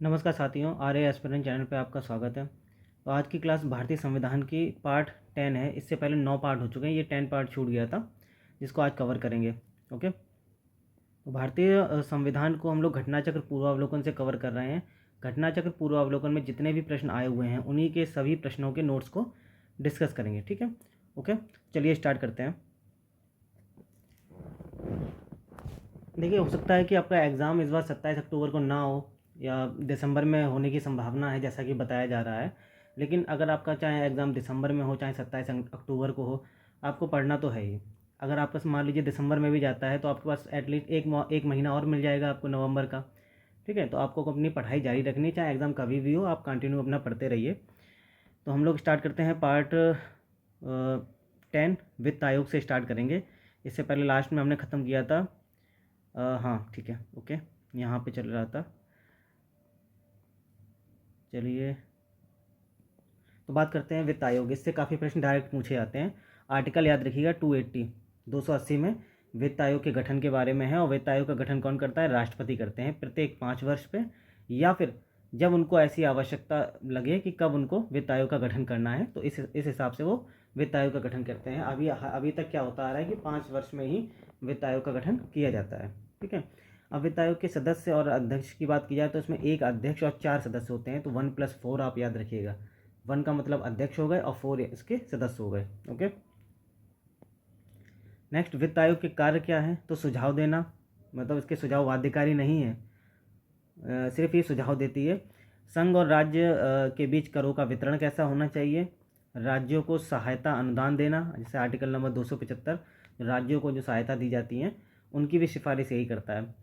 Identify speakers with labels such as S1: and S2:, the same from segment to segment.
S1: नमस्कार साथियों, आर्य aspirant channel पे आपका स्वागत है। तो आज की क्लास भारतीय संविधान की पार्ट 10 है। इससे पहले 9 पार्ट हो चुके हैं, ये 10 पार्ट छूट गया था जिसको आज कवर करेंगे। ओके, तो भारतीय संविधान को हम लोग घटनाचक्र पूर्वावलोकन से कवर कर रहे हैं। घटनाचक्र पूर्वावलोकन में जितने भी प्रश्न आए हुए हैं उन्हीं के सभी प्रश्नों के नोट्स को डिस्कस करेंगे। ठीक है, ओके, चलिए स्टार्ट करते हैं। देखिए, हो सकता है कि आपका एग्ज़ाम इस बार 27 अक्टूबर को ना हो या दिसंबर में होने की संभावना है, जैसा कि बताया जा रहा है। लेकिन अगर आपका चाहे एग्ज़ाम दिसंबर में हो चाहे 27 अक्टूबर को हो, आपको पढ़ना तो है ही। अगर आपका मान लीजिए दिसंबर में भी जाता है तो आपके पास एटलीस्ट एक महीना और मिल जाएगा आपको, नवंबर का। ठीक है, तो आपको अपनी पढ़ाई जारी रखनी, चाहे एग्ज़ाम कभी भी हो, आप कंटिन्यू अपना पढ़ते रहिए। तो हम लोग स्टार्ट करते हैं पार्ट 10 वित्त आयोग से स्टार्ट करेंगे। इससे पहले लास्ट में हमने ख़त्म किया था, हाँ ठीक है, ओके, यहाँ पे चल रहा था। चलिए, तो बात करते हैं वित्त आयोग। इससे काफ़ी प्रश्न डायरेक्ट पूछे जाते हैं। आर्टिकल याद रखिएगा 280 में वित्त आयोग के गठन के बारे में है। और वित्त आयोग का गठन कौन करता है? राष्ट्रपति करते हैं, प्रत्येक 5 वर्ष पे, या फिर जब उनको ऐसी आवश्यकता लगे कि कब उनको वित्त आयोग का गठन करना है, तो इस हिसाब से वो वित्त आयोग का गठन करते हैं। अभी तक क्या होता आ रहा है कि 5 वर्ष में ही वित्त आयोग का गठन किया जाता है। ठीक है, अब वित्त आयोग के सदस्य और अध्यक्ष की बात की जाए तो इसमें एक अध्यक्ष और 4 सदस्य होते हैं। तो 1+4 आप याद रखिएगा। 1 का मतलब अध्यक्ष हो गए और 4 इसके सदस्य हो गए। ओके, नेक्स्ट, वित्त आयोग के कार्य क्या है? तो सुझाव देना, मतलब इसके सुझाव बाध्यकारी नहीं है, सिर्फ ये सुझाव देती है। संघ और राज्य के बीच करों का वितरण कैसा होना चाहिए? राज्यों को सहायता अनुदान देना, जैसे आर्टिकल नंबर 275, राज्यों को जो सहायता दी जाती है उनकी भी सिफारिश यही करता है।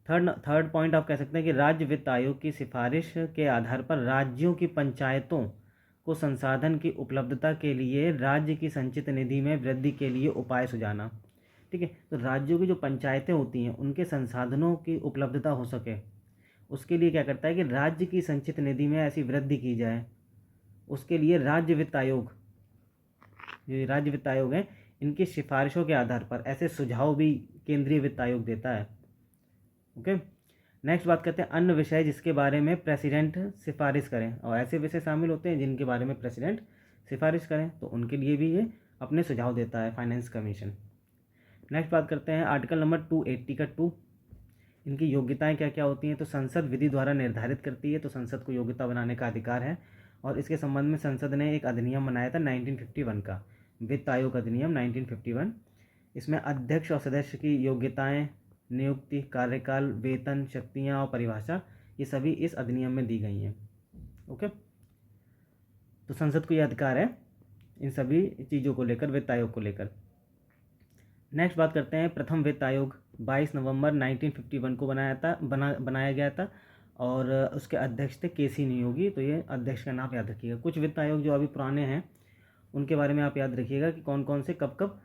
S1: थर्ड पॉइंट आप कह सकते हैं कि राज्य वित्त आयोग की सिफारिश के आधार पर राज्यों की पंचायतों को संसाधन की उपलब्धता के लिए राज्य की संचित निधि में वृद्धि के लिए उपाय सुझाना। ठीक है, तो राज्यों की जो पंचायतें होती हैं उनके संसाधनों की उपलब्धता हो सके, उसके लिए क्या करता है कि राज्य की संचित निधि में ऐसी वृद्धि की जाए। उसके लिए राज्य वित्त आयोग, ये राज्य वित्त आयोग है, इनकी सिफारिशों के आधार पर ऐसे सुझाव भी केंद्रीय वित्त आयोग देता है। ओके, नेक्स्ट बात करते हैं अन्य विषय जिसके बारे में प्रेसिडेंट सिफारिश करें। और ऐसे विषय शामिल होते हैं जिनके बारे में प्रेसिडेंट सिफारिश करें, तो उनके लिए भी ये अपने सुझाव देता है फाइनेंस कमीशन। नेक्स्ट बात करते हैं आर्टिकल नंबर 280 का 2, इनकी योग्यताएं क्या क्या होती हैं? तो संसद विधि द्वारा निर्धारित करती है, तो संसद को योग्यता बनाने का अधिकार है। और इसके संबंध में संसद ने एक अधिनियम बनाया था 1951 का, वित्त आयोग अधिनियम 1951। इसमें अध्यक्ष और सदस्य की योग्यताएं, नियुक्ति, कार्यकाल, वेतन, शक्तियां और परिभाषा, ये सभी इस अधिनियम में दी गई हैं। ओके, तो संसद को यह अधिकार है इन सभी चीज़ों को लेकर, वित्त आयोग को लेकर। नेक्स्ट बात करते हैं प्रथम वित्त आयोग 22 नवंबर 1951 को बनाया गया था। और उसके अध्यक्ष थे केसी नियोगी। तो ये अध्यक्ष का नाम याद रखिएगा। कुछ वित्त आयोग जो अभी पुराने हैं उनके बारे में आप याद रखिएगा कि कौन कौन से कब कब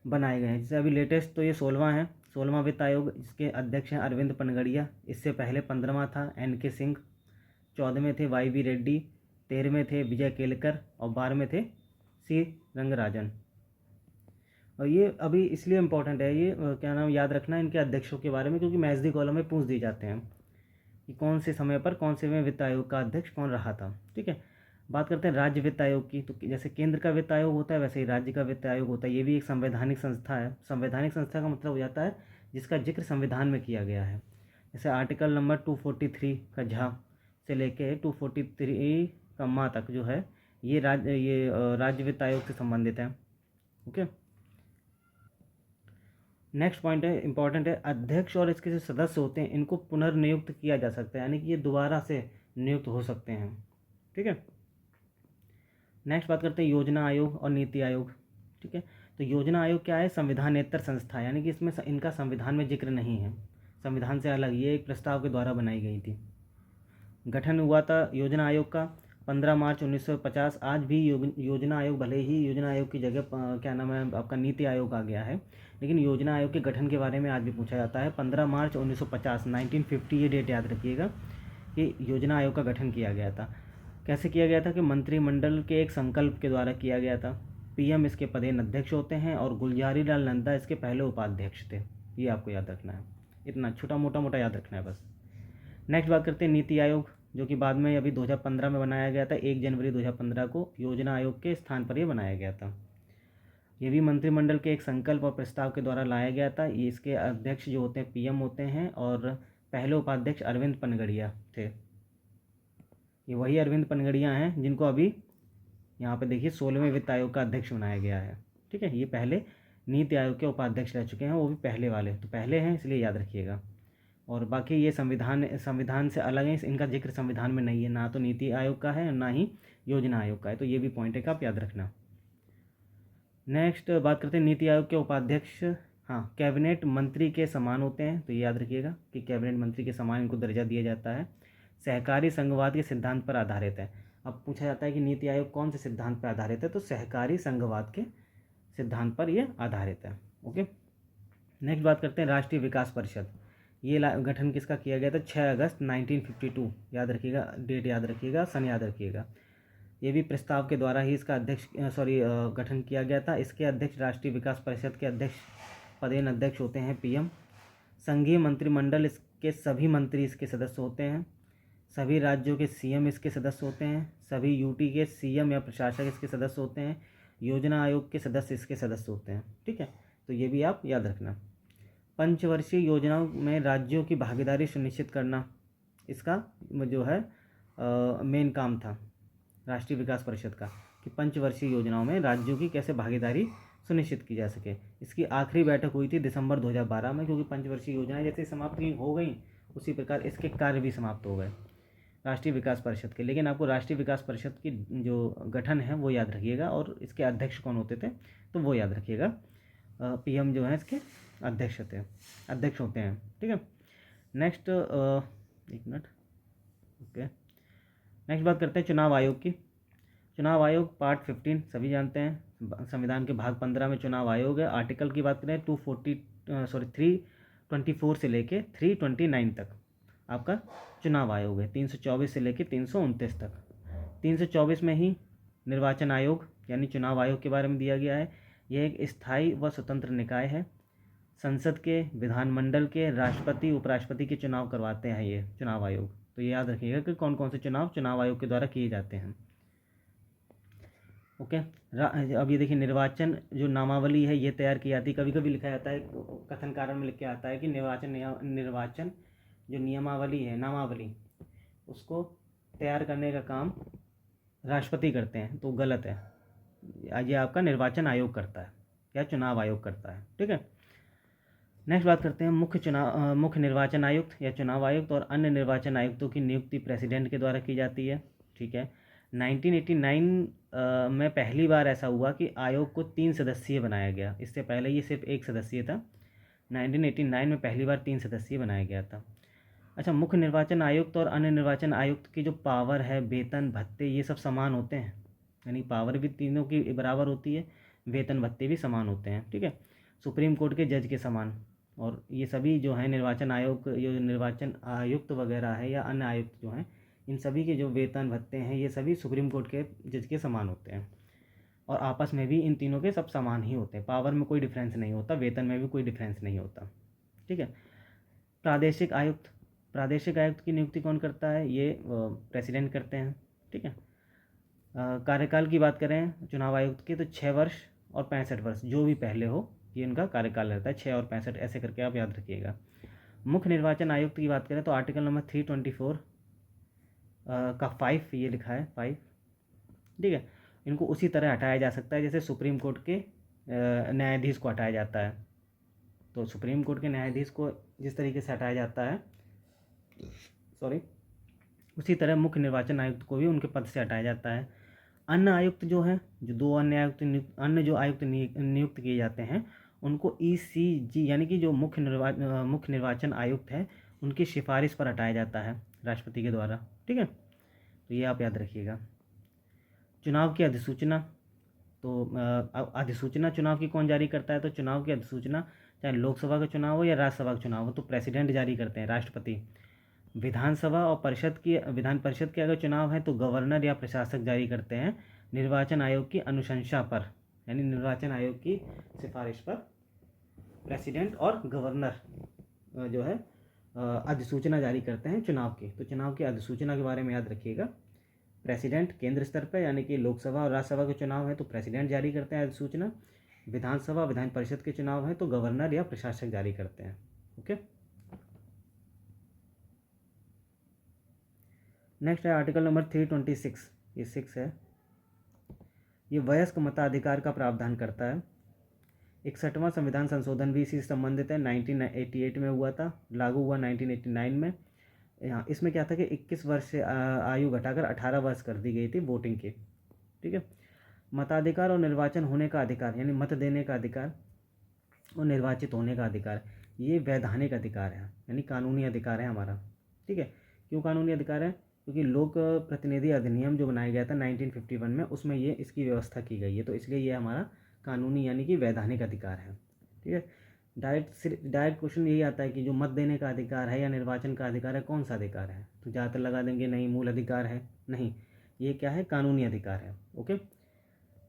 S1: बनाए गए हैं। जैसे अभी लेटेस्ट तो ये 16वां है, 16वां वित्त आयोग, जिसके अध्यक्ष हैं अरविंद पनगड़िया। इससे पहले 15वां था NK सिंह, 14वें थे YV रेड्डी, 13वें थे विजय केलकर और 12वें थे C रंगराजन। और ये अभी इसलिए इम्पोर्टेंट है, ये क्या नाम याद रखना इनके अध्यक्षों के बारे में, क्योंकि मैथ्स कॉलम में पूछ दिए जाते हैं कि कौन से समय पर कौन से में वित्त आयोग का अध्यक्ष कौन रहा था। ठीक है, बात करते हैं राज्य वित्त आयोग की। तो जैसे केंद्र का वित्त आयोग होता है वैसे ही राज्य का वित्त आयोग होता है। ये भी एक संवैधानिक संस्था है। संवैधानिक संस्था का मतलब हो जाता है जिसका जिक्र संविधान में किया गया है। जैसे आर्टिकल नंबर 243 का झा से लेके 243 का मा तक जो है ये राज्य वित्त आयोग से संबंधित है। ओके, नेक्स्ट पॉइंट है, इंपॉर्टेंट है, अध्यक्ष और इसके जो सदस्य होते हैं इनको पुनर्नियुक्त किया जा सकता है, यानी कि ये दोबारा से नियुक्त हो सकते हैं। ठीक है, नेक्स्ट बात करते हैं योजना आयोग और नीति आयोग। ठीक है, तो योजना आयोग क्या है? संविधानेतर संस्था, यानी कि इसमें इनका संविधान में जिक्र नहीं है, संविधान से अलग, ये एक प्रस्ताव के द्वारा बनाई गई थी। गठन हुआ था योजना आयोग का 15 मार्च 1950। आज भी योजना आयोग, भले ही योजना आयोग की जगह क्या नाम है आपका नीति आयोग आ गया है, लेकिन योजना आयोग के गठन के बारे में आज भी पूछा जाता है। 15 मार्च 1950, 1950 ये डेट याद रखिएगा कि योजना आयोग का गठन किया गया था। कैसे किया गया था? कि मंत्रिमंडल के एक संकल्प के द्वारा किया गया था। PM इसके पदेन अध्यक्ष होते हैं और गुलजारी लाल नंदा इसके पहले उपाध्यक्ष थे। ये आपको याद रखना है, इतना छोटा मोटा याद रखना है बस। नेक्स्ट बात करते हैं नीति आयोग। जो कि बाद में अभी 2015 में बनाया गया था। 1 जनवरी 2015 को योजना आयोग के स्थान पर ये बनाया गया था। ये भी मंत्रिमंडल के एक संकल्प और प्रस्ताव के द्वारा लाया गया था। ये इसके अध्यक्ष जो होते हैं पीएम होते हैं और पहले उपाध्यक्ष अरविंद पनगड़िया थे। ये वही अरविंद पनगड़िया हैं जिनको अभी यहाँ पे देखिए 16वें वित्त आयोग का अध्यक्ष बनाया गया है। ठीक है, ये पहले नीति आयोग के उपाध्यक्ष रह चुके हैं, वो भी पहले वाले तो पहले हैं, इसलिए याद रखिएगा। और बाकी ये संविधान से अलग है, इनका जिक्र संविधान में नहीं है, ना तो नीति आयोग का है और ना ही योजना आयोग का है, तो ये भी पॉइंट है कि आप याद रखना। नेक्स्ट बात करते हैं नीति आयोग के उपाध्यक्ष। हाँ, कैबिनेट मंत्री के समान होते हैं, तो ये याद रखिएगा कि कैबिनेट मंत्री के समान इनको दर्जा दिया जाता है। सहकारी संघवाद के सिद्धांत पर आधारित है। अब पूछा जाता है कि नीति आयोग कौन से सिद्धांत पर आधारित है, तो सहकारी संघवाद के सिद्धांत पर यह आधारित है। ओके, नेक्स्ट बात करते हैं राष्ट्रीय विकास परिषद। ये गठन किसका किया गया था? 6 अगस्त 1952। याद रखिएगा, डेट याद रखिएगा, सन याद रखिएगा। ये भी प्रस्ताव के द्वारा ही इसका गठन किया गया था। इसके अध्यक्ष राष्ट्रीय विकास परिषद के अध्यक्ष पदेन अध्यक्ष होते हैं पीएम। संघीय मंत्रिमंडल इसके सभी मंत्री इसके सदस्य होते हैं। सभी राज्यों के सीएम इसके सदस्य होते हैं। सभी यूटी के सीएम या प्रशासक इसके सदस्य होते हैं। योजना आयोग के सदस्य इसके सदस्य होते हैं। ठीक है, तो ये भी आप याद रखना। पंचवर्षीय योजनाओं में राज्यों की भागीदारी सुनिश्चित करना इसका जो है मेन काम था राष्ट्रीय विकास परिषद का, कि पंचवर्षीय योजनाओं में राज्यों की कैसे भागीदारी सुनिश्चित की जा सके। इसकी आखिरी बैठक हुई थी दिसंबर 2012 में, क्योंकि पंचवर्षीय योजनाएं जैसे समाप्त हो गई उसी प्रकार इसके कार्य भी समाप्त हो गए राष्ट्रीय विकास परिषद के। लेकिन आपको राष्ट्रीय विकास परिषद की जो गठन है वो याद रखिएगा, और इसके अध्यक्ष कौन होते थे तो वो याद रखिएगा। पीएम जो है इसके अध्यक्ष होते हैं। ठीक है, नेक्स्ट एक मिनट। ओके, नेक्स्ट बात करते हैं चुनाव आयोग की। चुनाव आयोग पार्ट 15 सभी जानते हैं, संविधान के भाग 15 में चुनाव आयोग है। आर्टिकल की बात करें 324 से लेके 329 तक आपका चुनाव आयोग है। 324 से लेके 329 तक। 324 में ही निर्वाचन आयोग यानी चुनाव आयोग के बारे में दिया गया है। यह एक स्थायी व स्वतंत्र निकाय है। संसद के, विधानमंडल के, राष्ट्रपति उपराष्ट्रपति के चुनाव करवाते हैं ये चुनाव आयोग। तो ये याद रखिएगा कि कौन कौन से चुनाव आयोग के द्वारा किए जाते हैं। ओके, अब ये देखिए निर्वाचन जो नामावली है ये तैयार की जाती है। कभी कभी लिखा जाता है, कथन कारण में लिख के आता है कि निर्वाचन जो नियमावली है, नामावली, उसको तैयार करने का काम राष्ट्रपति करते हैं, तो गलत है। ये आपका निर्वाचन आयोग करता है या चुनाव आयोग करता है। ठीक है, नेक्स्ट बात करते हैं मुख्य निर्वाचन आयुक्त या चुनाव आयुक्त और अन्य निर्वाचन आयुक्तों की नियुक्ति प्रेसिडेंट के द्वारा की जाती है। ठीक है, 1989 में पहली बार ऐसा हुआ कि आयोग को 3 सदस्यीय बनाया गया। इससे पहले ये सिर्फ 1 सदस्यीय था। 1989 में पहली बार 3 सदस्यीय बनाया गया था। अच्छा, मुख्य निर्वाचन आयुक्त और अन्य निर्वाचन आयुक्त की जो पावर है, वेतन भत्ते, ये सब समान होते हैं, यानी पावर भी तीनों की बराबर होती है, वेतन भत्ते भी समान होते हैं। ठीक है, सुप्रीम कोर्ट के जज के समान। और ये सभी जो हैं निर्वाचन आयुक्त वगैरह है या अन्य आयुक्त जो हैं, इन सभी के जो वेतन भत्ते हैं ये सभी सुप्रीम कोर्ट के जज के समान होते हैं। और आपस में भी इन तीनों के सब समान ही होते हैं, पावर में कोई डिफरेंस नहीं होता, वेतन में भी कोई डिफरेंस नहीं होता। ठीक है, प्रादेशिक आयुक्त की नियुक्ति कौन करता है? ये प्रेसिडेंट करते हैं। ठीक है, कार्यकाल की बात करें चुनाव आयुक्त की तो 6 वर्ष और 65 वर्ष, जो भी पहले हो, ये इनका कार्यकाल रहता है। 6 और 65 ऐसे करके आप याद रखिएगा। मुख्य निर्वाचन आयुक्त की बात करें तो आर्टिकल नंबर 324 का 5 ये लिखा है 5। ठीक है, इनको उसी तरह हटाया जा सकता है जैसे सुप्रीम कोर्ट के न्यायाधीश को हटाया जाता है। तो सुप्रीम कोर्ट के न्यायाधीश को जिस तरीके से हटाया जाता है, उसी तरह मुख्य निर्वाचन आयुक्त को भी उनके पद से हटाया जाता है। अन्य आयुक्त जो हैं, जो 2 अन्य आयुक्त नियुक्त किए जाते हैं, उनको ECG यानी कि जो मुख्य निर्वाचन आयुक्त है उनकी सिफारिश पर हटाया जाता है राष्ट्रपति के द्वारा। ठीक है, तो ये आप याद रखिएगा। चुनाव की अधिसूचना, तो अधिसूचना चुनाव की कौन जारी करता है? तो चुनाव की अधिसूचना चाहे लोकसभा का चुनाव हो या राज्यसभा का चुनाव हो तो प्रेसिडेंट जारी करते हैं, राष्ट्रपति। विधानसभा और विधान परिषद के अगर चुनाव है तो गवर्नर या प्रशासक जारी करते हैं निर्वाचन आयोग की अनुशंसा पर, यानी निर्वाचन आयोग की सिफारिश पर प्रेसिडेंट और गवर्नर जो है अधिसूचना जारी करते हैं चुनाव की। तो चुनाव की अधिसूचना के बारे में याद रखिएगा। प्रेसिडेंट केंद्र स्तर पर, यानी कि लोकसभा और राज्यसभा के चुनाव है तो प्रेसिडेंट जारी करते हैं अधिसूचना। विधानसभा विधान परिषद के चुनाव है तो गवर्नर या प्रशासक जारी करते हैं। ओके, नेक्स्ट है आर्टिकल नंबर 326, ये 6 है। ये वयस्क मताधिकार का प्रावधान करता है। 61वां संविधान संशोधन भी इसी से संबंधित है। 1988 में हुआ था, लागू हुआ 1989 में। यहाँ इसमें क्या था कि 21 वर्ष से आयु घटाकर 18 वर्ष कर दी गई थी वोटिंग की। ठीक है, मताधिकार और निर्वाचन होने का अधिकार, यानी मत देने का अधिकार और निर्वाचित होने का अधिकार, ये वैधानिक अधिकार है, यानी कानूनी अधिकार है हमारा। ठीक है, क्यों कानूनी अधिकार है? क्योंकि लोक प्रतिनिधि अधिनियम जो बनाया गया था 1951 में, उसमें ये इसकी व्यवस्था की गई है, तो इसलिए ये हमारा कानूनी यानी कि वैधानिक अधिकार है। ठीक है, डायरेक्ट क्वेश्चन यही आता है कि जो मत देने का अधिकार है या निर्वाचन का अधिकार है, कौन सा अधिकार है? तो ज़्यादातर लगा देंगे नहीं मूल अधिकार है, नहीं, ये क्या है? कानूनी अधिकार है। ओके,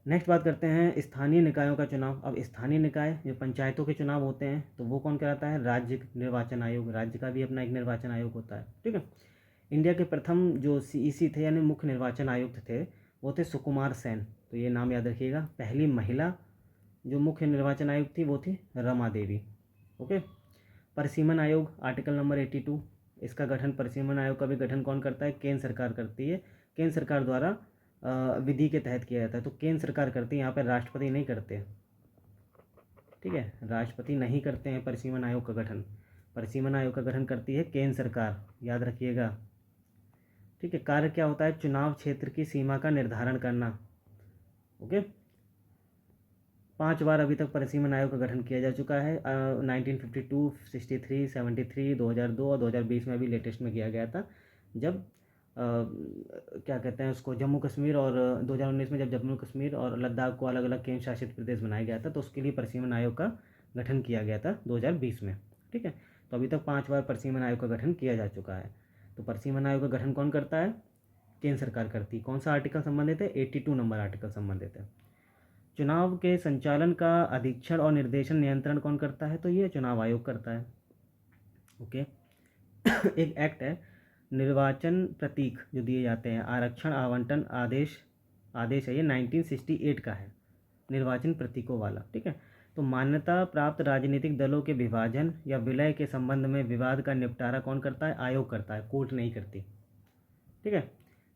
S1: नेक्स्ट बात करते हैं स्थानीय निकायों का चुनाव। अब स्थानीय निकाय जो पंचायतों के चुनाव होते हैं तो वो कौन कराता है? राज्य निर्वाचन आयोग। राज्य का भी अपना एक निर्वाचन आयोग होता है। ठीक है, इंडिया के प्रथम जो सीईसी थे यानी मुख्य निर्वाचन आयुक्त थे वो थे सुकुमार सेन, तो ये नाम याद रखिएगा। पहली महिला जो मुख्य निर्वाचन आयुक्त थी वो थी रमा देवी। ओके, परिसीमन आयोग आर्टिकल नंबर 82, इसका गठन, परिसीमन आयोग का भी गठन कौन करता है? केंद्र सरकार करती है। केंद्र सरकार द्वारा विधि के तहत किया जाता है, तो केंद्र सरकार करती है, यहाँ पर राष्ट्रपति नहीं करते। ठीक है, राष्ट्रपति नहीं करते हैं परिसीमन आयोग का गठन। परिसीमन आयोग का गठन करती है केंद्र सरकार, याद रखिएगा। ठीक है, कार्य क्या होता है? चुनाव क्षेत्र की सीमा का निर्धारण करना। ओके, 5 बार अभी तक परिसीमन आयोग का गठन किया जा चुका है। 1952, 63, 73, 2002 और 2020 में भी लेटेस्ट में किया गया था, जब क्या कहते हैं उसको, जम्मू कश्मीर, और 2019 में जब जम्मू कश्मीर और लद्दाख को अलग अलग केंद्र शासित प्रदेश बनाया गया था, तो उसके लिए परिसीमन आयोग का गठन किया गया था 2020 में। ठीक है, तो अभी तक 5 बार परिसीमन आयोग का गठन किया जा चुका है। तो परिसीमन आयोग का गठन कौन करता है? केंद्र सरकार करती। कौन सा आर्टिकल संबंधित है? 82 नंबर आर्टिकल संबंधित है। चुनाव के संचालन का अधीक्षण और निर्देशन नियंत्रण कौन करता है? तो ये चुनाव आयोग करता है। ओके, एक एक्ट है निर्वाचन प्रतीक जो दिए जाते हैं, आरक्षण आवंटन आदेश है, ये 1968 का है, निर्वाचन प्रतीकों वाला। ठीक है, तो मान्यता प्राप्त राजनीतिक दलों के विभाजन या विलय के संबंध में विवाद का निपटारा कौन करता है? आयोग करता है, कोर्ट नहीं करती। ठीक है,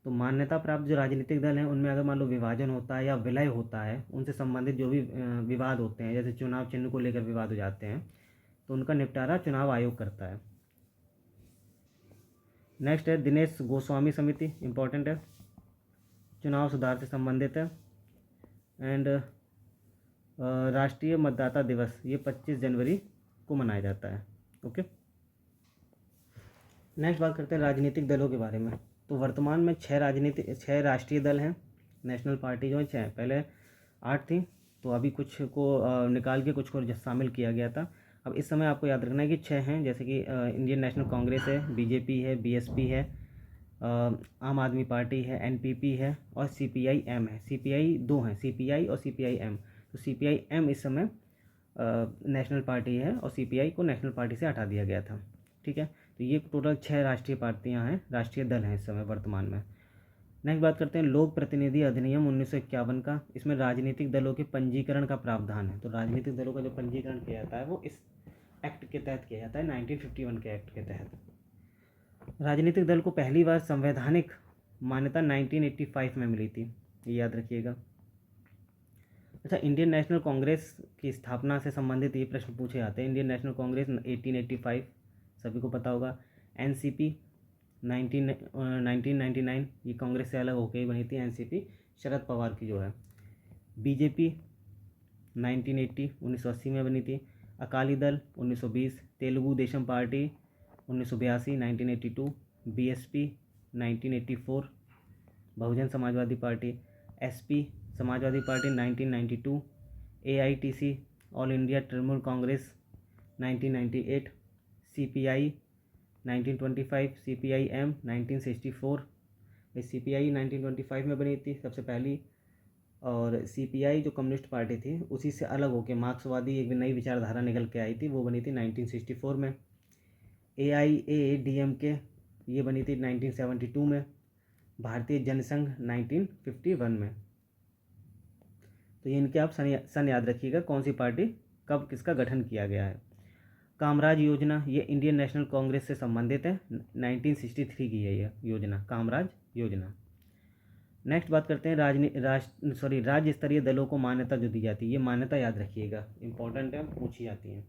S1: तो मान्यता प्राप्त जो राजनीतिक दल हैं उनमें अगर मान लो विभाजन होता है या विलय होता है, उनसे संबंधित जो भी विवाद होते हैं, जैसे चुनाव चिन्ह को लेकर विवाद हो जाते हैं, तो उनका निपटारा चुनाव आयोग करता है। नेक्स्ट है दिनेश गोस्वामी समिति, इम्पोर्टेंट है, चुनाव सुधार से संबंधित है। एंड राष्ट्रीय मतदाता दिवस ये 25 जनवरी को मनाया जाता है। ओके, नेक्स्ट बात करते हैं राजनीतिक दलों के बारे में। तो वर्तमान में 6 राष्ट्रीय दल हैं, नेशनल पार्टी जो है 6, पहले 8 थी, तो अभी कुछ को निकाल के कुछ को शामिल किया गया था। अब इस समय आपको याद रखना है कि 6 हैं, जैसे कि इंडियन नेशनल कांग्रेस है, बीजेपी है, बीएसपी है, आम आदमी पार्टी है, एनपीपी है और सीपीआई-एम है। सीपीआई 2 हैं, सीपीआई और सीपीआई-एम। तो सीपीआई-एम इस समय नेशनल पार्टी है और सीपीआई को नेशनल पार्टी से हटा दिया गया था। ठीक है, तो ये टोटल 6 राष्ट्रीय पार्टियां हैं, राष्ट्रीय दल हैं इस समय वर्तमान में। नेक्स्ट बात करते हैं लोक प्रतिनिधि अधिनियम 1951 का। इसमें राजनीतिक दलों के पंजीकरण का प्रावधान है। तो राजनीतिक दलों का जो पंजीकरण किया जाता है वो इस एक्ट के तहत किया जाता है, 1951 के एक्ट के तहत। राजनीतिक दल को पहली बार संवैधानिक मान्यता 1985 में मिली थी, ये याद रखिएगा। अच्छा, इंडियन नेशनल कांग्रेस की स्थापना से संबंधित ये प्रश्न पूछे जाते हैं। इंडियन नेशनल कांग्रेस 1885 सभी को पता होगा। एनसीपी 1999 ये कांग्रेस से अलग होकर ही बनी थी एनसीपी, शरद पवार की जो है। बीजेपी 1980 में बनी थी। Akali Dal 1920, Telugu Desam party 1982 1982, BSP 1984, Bahujan Samajwadi party, SP Samajwadi party 1992, AITC all India Trinamool Congress 1998, CPI 1925, CPI M 1964। इस सीपीआई 1925 में बनी थी सबसे पहली, और सीपीआई जो कम्युनिस्ट पार्टी थी उसी से अलग होकर मार्क्सवादी एक नई विचारधारा निकल के आई थी, वो बनी थी 1964 में। AIADMK ये बनी थी 1972 में, भारतीय जनसंघ 1951 में। तो ये इनके आप सन याद रखिएगा, कौन सी पार्टी कब किसका गठन किया गया है। कामराज योजना ये इंडियन नेशनल कांग्रेस से संबंधित है, 1963 की है यह योजना, कामराज योजना। नेक्स्ट बात करते हैं राज्य स्तरीय दलों को मान्यता जो दी जाती है, ये मान्यता याद रखिएगा, इंपॉर्टेंट है, पूछी जाती है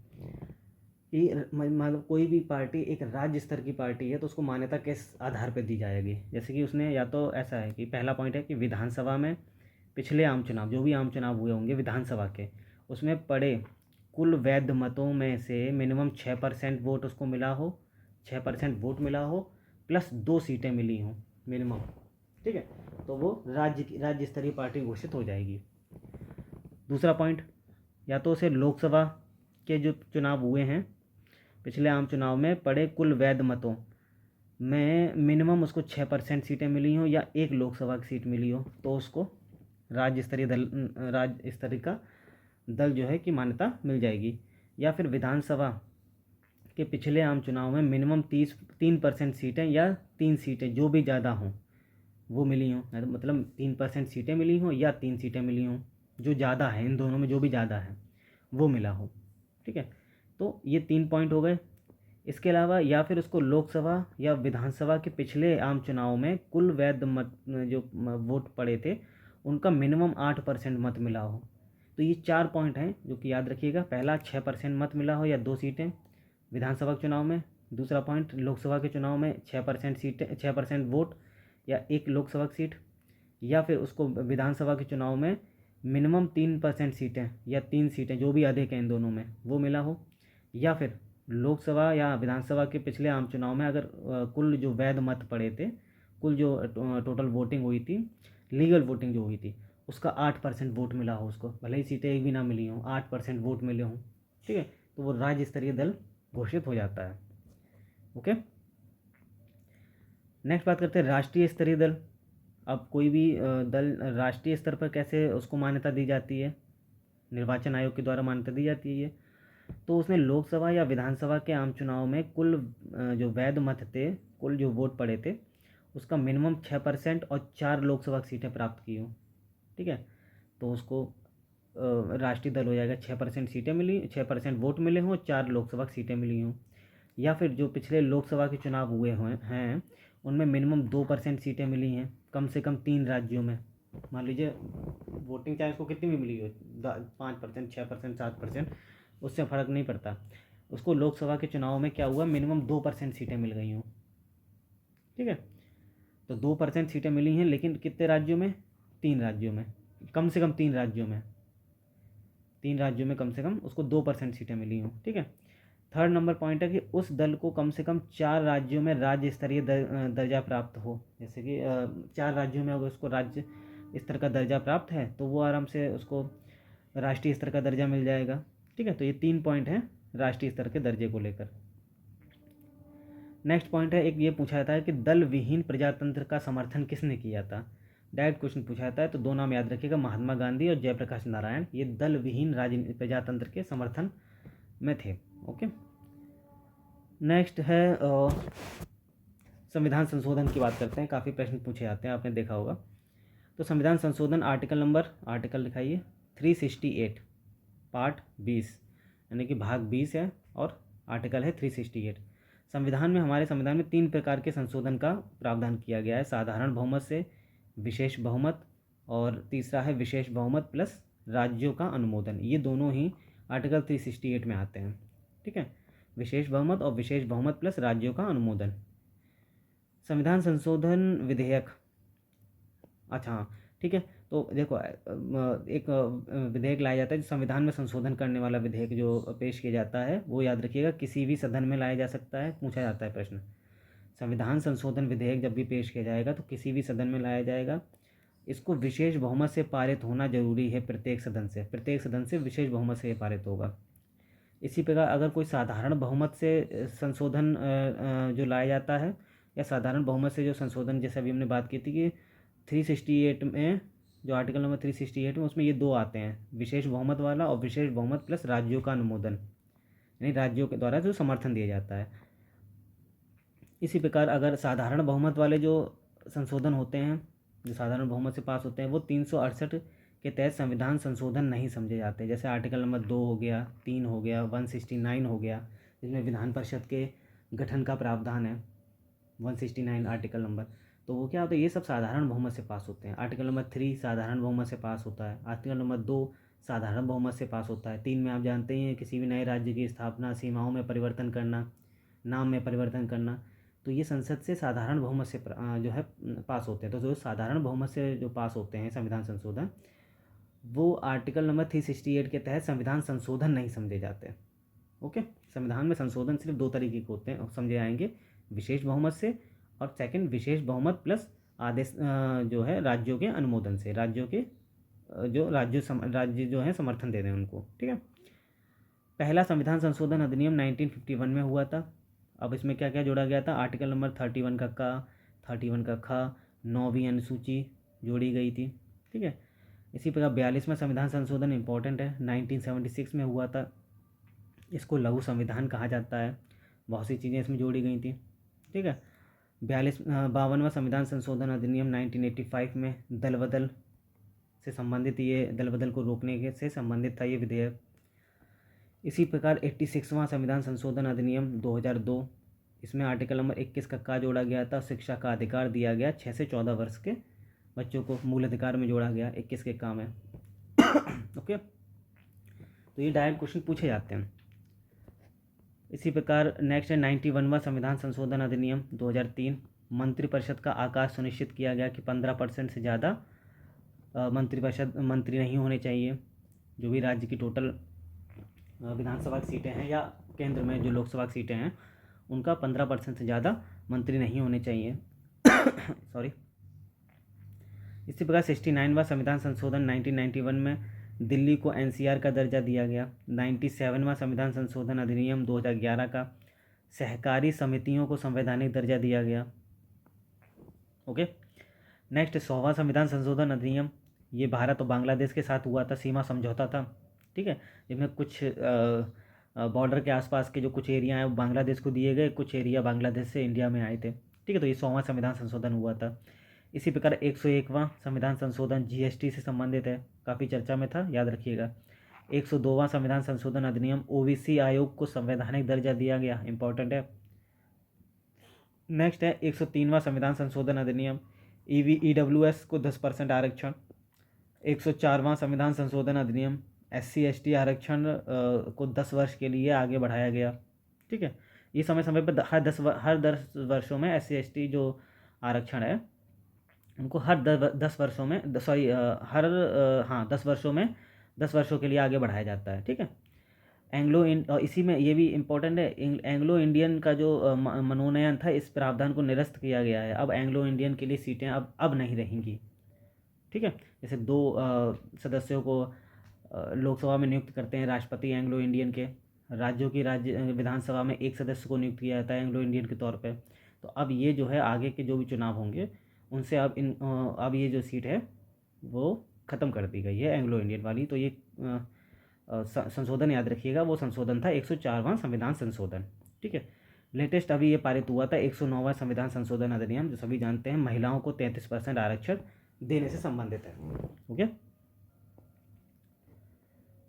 S1: कि मतलब कोई भी पार्टी एक राज्य स्तर की पार्टी है तो उसको मान्यता किस आधार पर दी जाएगी। जैसे कि उसने या तो ऐसा है कि पहला पॉइंट है कि विधानसभा में पिछले आम चुनाव, जो भी आम चुनाव हुए होंगे विधानसभा के, उसमें पड़े कुल वैध मतों में से मिनिमम 6% वोट उसको मिला हो, 6% वोट मिला हो प्लस 2 सीटें मिली हों मिनिमम, ठीक है, तो वो राज्य स्तरीय पार्टी घोषित हो जाएगी। दूसरा पॉइंट, या तो उसे लोकसभा के जो चुनाव हुए हैं पिछले आम चुनाव में पड़े कुल वैध मतों में मिनिमम उसको 6% सीटें मिली हों या एक लोकसभा की सीट मिली हो, तो उसको राज्य स्तरीय का दल जो है कि मान्यता मिल जाएगी। या फिर विधानसभा के पिछले आम चुनाव में मिनिमम 3% सीटें या 3 सीटें जो भी ज़्यादा हों वो मिली हों, मतलब 3% सीटें मिली हों या 3 सीटें मिली हों, जो ज़्यादा है इन दोनों में जो भी ज़्यादा है वो मिला हो, ठीक है। तो ये 3 पॉइंट हो गए। इसके अलावा या फिर उसको लोकसभा या विधानसभा के पिछले आम चुनाव में कुल वैध मत जो वोट पड़े थे उनका मिनिमम 8% मत मिला हो। तो ये 4 पॉइंट हैं जो कि याद रखिएगा। पहला 6% मत मिला हो या 2 सीटें विधानसभा के चुनाव में। दूसरा पॉइंट, लोकसभा के चुनाव में 6% सीटें, 6% वोट या एक लोकसभा की सीट। या फिर उसको विधानसभा के चुनाव में मिनिमम 3% सीटें या 3 सीटें जो भी अधिक हैं इन दोनों में वो मिला हो। या फिर लोकसभा या विधानसभा के पिछले आम चुनाव में अगर कुल जो वैध मत पड़े थे, कुल जो टोटल वोटिंग हुई थी, लीगल वोटिंग जो हुई थी, उसका 8% वोट मिला हो उसको, भले ही सीटें एक भी ना मिली हों, 8% वोट मिले हों, ठीक है, तो वो राज्य स्तरीय दल घोषित हो जाता है। ओके, नेक्स्ट बात करते हैं राष्ट्रीय स्तरीय दल। अब कोई भी दल राष्ट्रीय स्तर पर कैसे उसको मान्यता दी जाती है, निर्वाचन आयोग के द्वारा मान्यता दी जाती है ये। तो उसने लोकसभा या विधानसभा के आम चुनाव में कुल जो वैध मत थे, कुल जो वोट पड़े थे, उसका मिनिमम 6% और 4 लोकसभा की सीटें प्राप्त की हों, ठीक है, तो उसको राष्ट्रीय दल हो जाएगा। 6% सीटें मिली, 6% वोट मिले हों, 4 लोकसभा की सीटें मिली हों। या फिर जो पिछले लोकसभा के चुनाव हुए हैं उनमें मिनिमम 2% सीटें मिली हैं कम से कम 3 राज्यों में। मान लीजिए वोटिंग चाहे उसको कितनी भी मिली हो, 5%, 6%, 7%, उससे फ़र्क नहीं पड़ता। उसको लोकसभा के चुनाव में क्या हुआ, मिनिमम 2% सीटें मिल गई हों, ठीक है, तो 2% सीटें मिली हैं, लेकिन कितने राज्यों में, 3 राज्यों में, कम से कम 3 राज्यों में, 3 राज्यों में कम से कम उसको 2% सीटें मिली हों, ठीक है। थर्ड नंबर पॉइंट है कि उस दल को कम से कम 4 राज्यों में राज्य स्तरीय दर्जा प्राप्त हो। जैसे कि 4 राज्यों में अगर उसको राज्य स्तर का दर्जा प्राप्त है तो वो आराम से उसको राष्ट्रीय स्तर का दर्जा मिल जाएगा, ठीक है। तो ये 3 पॉइंट हैं राष्ट्रीय स्तर के दर्जे को लेकर। नेक्स्ट पॉइंट है, एक ये पूछा जाता है कि दल विहीन प्रजातंत्र का समर्थन किसने किया था। डायरेक्ट क्वेश्चन पूछा जाता है, तो 2 नाम याद रखिएगा, महात्मा गांधी और जयप्रकाश नारायण, ये दल विहीन प्रजातंत्र के समर्थन में थे। ओके, नेक्स्ट है संविधान संशोधन की बात करते हैं। काफ़ी प्रश्न पूछे जाते हैं, आपने देखा होगा। तो संविधान संशोधन आर्टिकल लिखाइए 368 पार्ट 20, यानी कि भाग 20 है और आर्टिकल है 368। संविधान में, हमारे संविधान में 3 प्रकार के संशोधन का प्रावधान किया गया है, साधारण बहुमत से, विशेष बहुमत, और तीसरा है विशेष बहुमत प्लस राज्यों का अनुमोदन। ये दोनों ही आर्टिकल 368 में आते हैं, ठीक है, विशेष बहुमत और विशेष बहुमत प्लस राज्यों का अनुमोदन। संविधान संशोधन विधेयक, अच्छा हाँ, ठीक है, तो देखो एक विधेयक लाया जाता है, जो संविधान में संशोधन करने वाला विधेयक जो पेश किया जाता है वो याद रखिएगा किसी भी सदन में लाया जा सकता है। पूछा जाता है प्रश्न, संविधान संशोधन विधेयक जब भी पेश किया जाएगा तो किसी भी सदन में लाया जाएगा। इसको विशेष बहुमत से पारित होना जरूरी है, प्रत्येक सदन से विशेष बहुमत से पारित होगा। इसी प्रकार अगर कोई साधारण बहुमत से संशोधन जो लाया जाता है, या साधारण बहुमत से जो संशोधन, जैसे अभी हमने बात की थी कि 368 में, जो आर्टिकल नंबर 368 में, उसमें ये 2 आते हैं, विशेष बहुमत वाला और विशेष बहुमत प्लस राज्यों का अनुमोदन, यानी राज्यों के द्वारा जो समर्थन दिया जाता है। इसी प्रकार अगर साधारण बहुमत वाले जो संशोधन होते हैं, जो साधारण बहुमत से पास होते हैं, वो 368 के तहत संविधान संशोधन नहीं समझे जाते। जैसे आर्टिकल नंबर 2 हो गया, 3 हो गया, 169 हो गया, जिसमें विधान परिषद के गठन का प्रावधान है, 169 आर्टिकल नंबर। तो वो क्या होता है, ये सब साधारण बहुमत से पास होते हैं। आर्टिकल नंबर 3 साधारण बहुमत से पास होता है। आर्टिकल नंबर 2 साधारण बहुमत से पास होता है। 3 में आप जानते ही हैं, किसी भी नए राज्य की स्थापना, सीमाओं में परिवर्तन करना, नाम में परिवर्तन करना, तो ये संसद से साधारण बहुमत से जो है पास होते हैं। तो जो साधारण बहुमत से जो पास होते हैं संविधान संशोधन, वो आर्टिकल नंबर 368 के तहत संविधान संशोधन नहीं समझे जाते। ओके, संविधान में संशोधन सिर्फ 2 तरीके के होते हैं, समझे आएंगे, विशेष बहुमत से, और सेकंड विशेष बहुमत प्लस आदेश जो है राज्यों के अनुमोदन से, राज्यों के जो राज्य जो है समर्थन दे दें उनको। ठीक है, पहला संविधान संशोधन अधिनियम 1951 में हुआ था। अब इसमें क्या क्या जोड़ा गया था, आर्टिकल नंबर 31 का क, 31 का ख, 9वीं अनुसूची जोड़ी गई थी। ठीक है, इसी प्रकार 42वां संविधान संशोधन इम्पोर्टेंट है, 1976 में हुआ था। इसको लघु संविधान कहा जाता है। बहुत सी चीज़ें इसमें जोड़ी गई थी। ठीक है, 52वां संविधान संशोधन अधिनियम 1985 में दल बदल से संबंधित, ये दल बदल को रोकने के से संबंधित था ये विधेयक। इसी प्रकार 86वां संविधान संशोधन अधिनियम 2002, इसमें आर्टिकल नंबर 21 का जोड़ा गया था, शिक्षा का अधिकार दिया गया 6 से 14 वर्ष के बच्चों को, मूल अधिकार में जोड़ा गया, 21 के काम है। ओके, तो ये डायरेक्ट क्वेश्चन पूछे जाते हैं। इसी प्रकार नेक्स्ट है 91वां संविधान संशोधन अधिनियम 2003, मंत्रिपरिषद का आकार सुनिश्चित किया गया कि 15% से ज़्यादा मंत्री नहीं होने चाहिए। जो भी राज्य की टोटल विधानसभा की सीटें हैं या केंद्र में जो लोकसभा की सीटें हैं, उनका 15% से ज़्यादा मंत्री नहीं होने चाहिए। सॉरी। इसी प्रकार 69वां संविधान संशोधन 1991 में दिल्ली को एनसीआर का दर्जा दिया गया। 97वां संविधान संशोधन अधिनियम 2011 का सहकारी समितियों को संवैधानिक दर्जा दिया गया। ओके, नेक्स्ट 100वां संविधान संशोधन अधिनियम, ये भारत और बांग्लादेश के साथ हुआ था, सीमा समझौता था। ठीक है, जिसमें कुछ बॉर्डर के आसपास के जो कुछ एरिया हैं वो बांग्लादेश को दिए गए, कुछ एरिया बांग्लादेश से इंडिया में आए थे। ठीक है, तो ये 100वां संविधान संशोधन हुआ था। इसी प्रकार 101वां संविधान संशोधन जीएसटी से संबंधित है, काफ़ी चर्चा में था, याद रखिएगा। 102वां संविधान संशोधन अधिनियम, ओबीसी आयोग को संवैधानिक दर्जा दिया गया, इंपॉर्टेंट है। नेक्स्ट है 103वां संविधान संशोधन अधिनियम, ईडब्ल्यूएस को 10% आरक्षण। 104वां संविधान संशोधन अधिनियम, SC ST आरक्षण को 10 वर्ष के लिए आगे बढ़ाया गया। ठीक है, ये समय समय पर हर 10 वर्षों में SC ST जो आरक्षण है उनको हर 10 वर्षों में 10 वर्षों में 10 वर्षों के लिए आगे बढ़ाया जाता है। ठीक है, इसी में ये भी इम्पोर्टेंट है, एंग्लो इंडियन का जो मनोनयन था, इस प्रावधान को निरस्त किया गया है। अब एंग्लो इंडियन के लिए सीटें अब नहीं रहेंगी। ठीक है, जैसे 2 सदस्यों को लोकसभा में नियुक्त करते हैं राष्ट्रपति एंग्लो इंडियन के, राज्यों की राज्य विधानसभा में 1 सदस्य को नियुक्त किया जाता है एंग्लो इंडियन के तौर पे। तो अब ये जो है आगे के जो भी चुनाव होंगे उनसे अब ये जो सीट है वो ख़त्म कर दी गई है एंग्लो इंडियन वाली। तो ये संशोधन याद रखिएगा, वो संशोधन था 104वां संविधान संशोधन। ठीक है, लेटेस्ट अभी ये पारित हुआ था 109वां संविधान संशोधन अधिनियम, जो सभी जानते हैं महिलाओं को 33% आरक्षण देने से संबंधित है। ओके,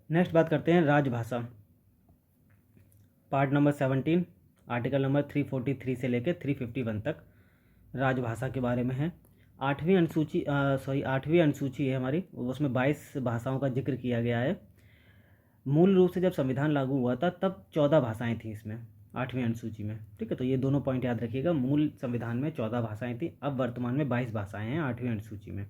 S1: नेक्स्ट बात करते हैं राजभाषा, पार्ट नंबर 17, आर्टिकल नंबर 343 से लेकर 351 तक राजभाषा के बारे में है। 8वीं अनुसूची है हमारी, उसमें 22 भाषाओं का जिक्र किया गया है। मूल रूप से जब संविधान लागू हुआ था तब 14 भाषाएं थी इसमें 8वीं अनुसूची में। ठीक है, तो ये दोनों पॉइंट याद रखिएगा, मूल संविधान में 14 भाषाएं थी, अब वर्तमान में 22 भाषाएं हैं 8वीं अनुसूची में।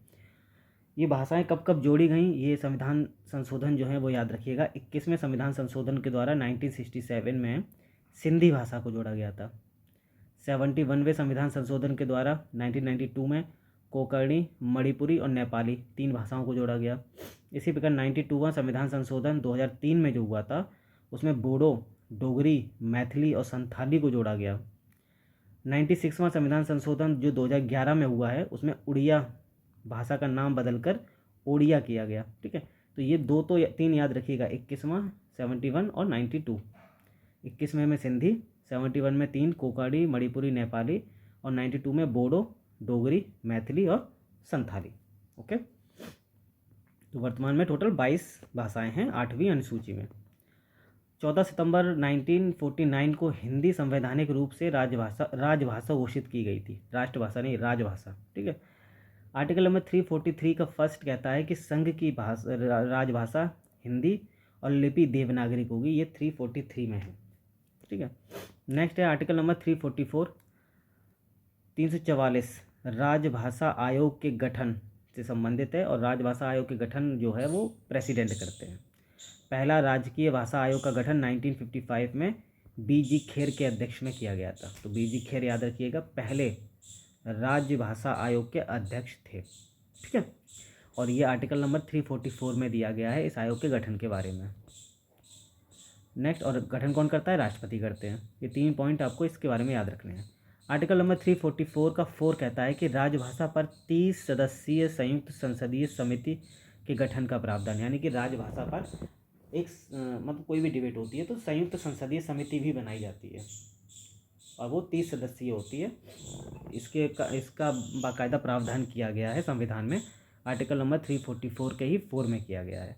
S1: ये भाषाएं कब कब जोड़ी गई, ये संविधान संशोधन जो है वो याद रखिएगा। 21वें संविधान संशोधन के द्वारा 1967 में सिंधी भाषा को जोड़ा गया था। 71वें संविधान संशोधन के द्वारा 1992 में कोंकणी, मणिपुरी और नेपाली 3 भाषाओं को जोड़ा गया। इसी प्रकार 92वां संविधान संशोधन 2003 में जो हुआ था उसमें बोडो, डोगरी, मैथिली और संथाली को जोड़ा गया। 96वां संविधान संशोधन जो 2011 में हुआ है उसमें उड़िया भाषा का नाम बदलकर ओडिया किया गया। ठीक है, तो ये 2 तो 3 याद रखिएगा, 21वां 71 और 92। 21वें में सिंधी, 71 में 3 कोकाड़ी, मणिपुरी, नेपाली, और 92 में बोडो, डोगरी, मैथिली और संथाली। ओके, तो वर्तमान में टोटल 22 भाषाएं हैं 8वीं अनुसूची में। 14 सितंबर 1949 को हिंदी संवैधानिक रूप से राजभाषा घोषित की गई थी। राष्ट्रभाषा नहीं, राजभाषा। ठीक है। आर्टिकल नंबर 343 का फर्स्ट कहता है कि संघ की राजभाषा हिंदी और लिपि देवनागरिक होगी। ये 343 में है। ठीक है। नेक्स्ट है आर्टिकल नंबर 344 राजभाषा आयोग के गठन से संबंधित है, और राजभाषा आयोग के गठन जो है वो प्रेसिडेंट करते हैं। पहला राजकीय भाषा आयोग का गठन 1955 में BG खेर के अध्यक्ष में किया गया था। तो BG खेर याद रखिएगा, पहले राज्य भाषा आयोग के अध्यक्ष थे। ठीक है। और ये आर्टिकल नंबर 344 में दिया गया है इस आयोग के गठन के बारे में। नेक्स्ट, और गठन कौन करता है? राष्ट्रपति करते हैं। ये 3 पॉइंट आपको इसके बारे में याद रखने हैं। आर्टिकल नंबर 344 का 4 कहता है कि राजभाषा पर 30 सदस्यीय संयुक्त संसदीय समिति के गठन का प्रावधान, यानी कि राजभाषा पर एक मतलब कोई भी डिबेट होती है तो संयुक्त संसदीय समिति भी बनाई जाती है, और वो 30 सदस्यीय होती है। इसका बाकायदा प्रावधान किया गया है संविधान में, आर्टिकल नंबर 344 के ही 4 में किया गया है।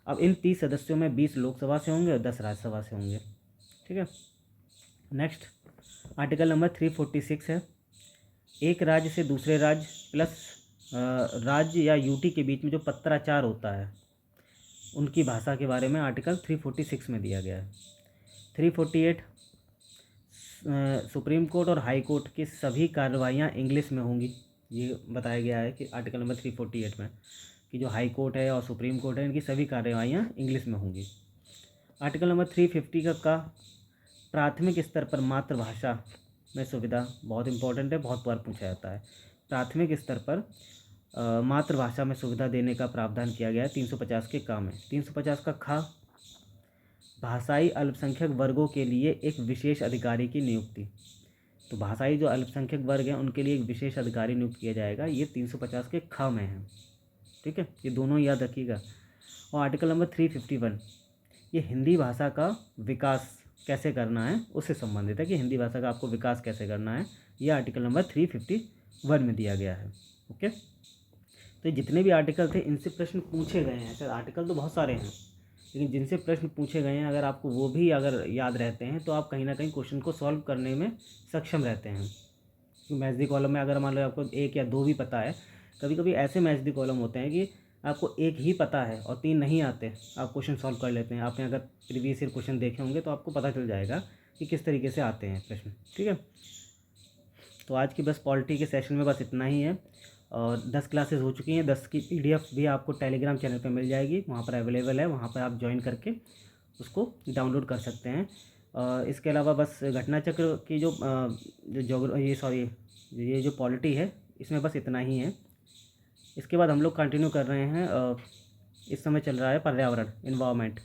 S1: अब इन 30 सदस्यों में 20 लोकसभा से होंगे और 10 राज्यसभा से होंगे। ठीक है। नेक्स्ट, आर्टिकल नंबर 346 है, एक राज्य से दूसरे राज्य प्लस राज्य या यूटी के बीच में जो पत्राचार होता है उनकी भाषा के बारे में आर्टिकल 346 में दिया गया है। 348 सुप्रीम कोर्ट और हाई कोर्ट की सभी कार्रवाइयाँ इंग्लिश में होंगी। ये बताया गया है कि आर्टिकल नंबर 348 में कि जो हाई कोर्ट है और सुप्रीम कोर्ट है इनकी सभी कार्रवाइयाँ इंग्लिश में होंगी। आर्टिकल नंबर 350 का प्राथमिक स्तर पर मातृभाषा में सुविधा, बहुत इंपॉर्टेंट है, बहुत बार पूछा जाता है। प्राथमिक स्तर पर मातृभाषा में सुविधा देने का प्रावधान किया गया है 350 के का में। 350 का खा, भाषाई अल्पसंख्यक वर्गों के लिए एक विशेष अधिकारी की नियुक्ति। तो भाषाई जो अल्पसंख्यक वर्ग हैं उनके लिए एक विशेष अधिकारी नियुक्त किया जाएगा, ये 350 के ख में है। ठीक है, ये दोनों याद रखिएगा। और आर्टिकल नंबर 351 ये हिंदी भाषा का विकास कैसे करना है उससे संबंधित है, कि हिंदी भाषा का आपको विकास कैसे करना है, ये आर्टिकल नंबर 351 में दिया गया है। ओके, तो जितने भी आर्टिकल थे इनसे प्रश्न पूछे गए हैं। ऐसे आर्टिकल तो बहुत सारे हैं, लेकिन जिनसे प्रश्न पूछे गए हैं अगर आपको वो भी अगर याद रहते हैं तो आप कहीं ना कहीं क्वेश्चन को सॉल्व करने में सक्षम रहते हैं। मैथ दी कॉलम में अगर मान लो आपको 1 या 2 भी पता है, कभी कभी ऐसे मैथ दी कॉलम होते हैं कि आपको 1 ही पता है और 3 नहीं आते, आप क्वेश्चन सॉल्व कर लेते हैं। आपने अगर प्रीवियस ईयर क्वेश्चन देखे होंगे तो आपको पता चल जाएगा कि किस तरीके से आते हैं प्रश्न। ठीक है, तो आज की बस पॉलिटी के सेशन में बस इतना ही है, और 10 क्लासेस हो चुकी हैं। 10 की PDF भी आपको टेलीग्राम चैनल पे मिल जाएगी, वहाँ पर अवेलेबल है, वहाँ पर आप ज्वाइन करके उसको डाउनलोड कर सकते हैं। इसके अलावा बस घटना चक्र की ये जो पॉलिटी है इसमें बस इतना ही है। इसके बाद हम लोग कंटिन्यू कर रहे हैं, इस समय चल रहा है पर्यावरण, इन्वायरमेंट,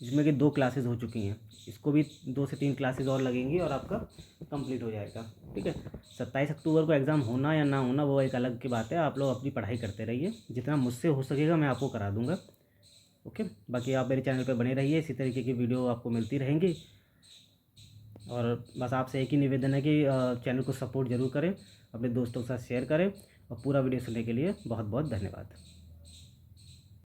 S1: जिसमें कि 2 क्लासेस हो चुकी हैं। इसको भी 2 से 3 क्लासेस और लगेंगी और आपका कंप्लीट हो जाएगा। ठीक है, 27 अक्टूबर को एग्ज़ाम होना या ना होना वो एक अलग की बात है। आप लोग अपनी पढ़ाई करते रहिए, जितना मुझसे हो सकेगा मैं आपको करा दूंगा। ओके, बाकी आप मेरे चैनल पर बने रहिए, इसी तरीके की वीडियो आपको मिलती रहेंगी। और बस आपसे एक ही निवेदन है कि चैनल को सपोर्ट ज़रूर करें, अपने दोस्तों के साथ शेयर करें, और पूरा वीडियो सुनने के लिए बहुत बहुत धन्यवाद।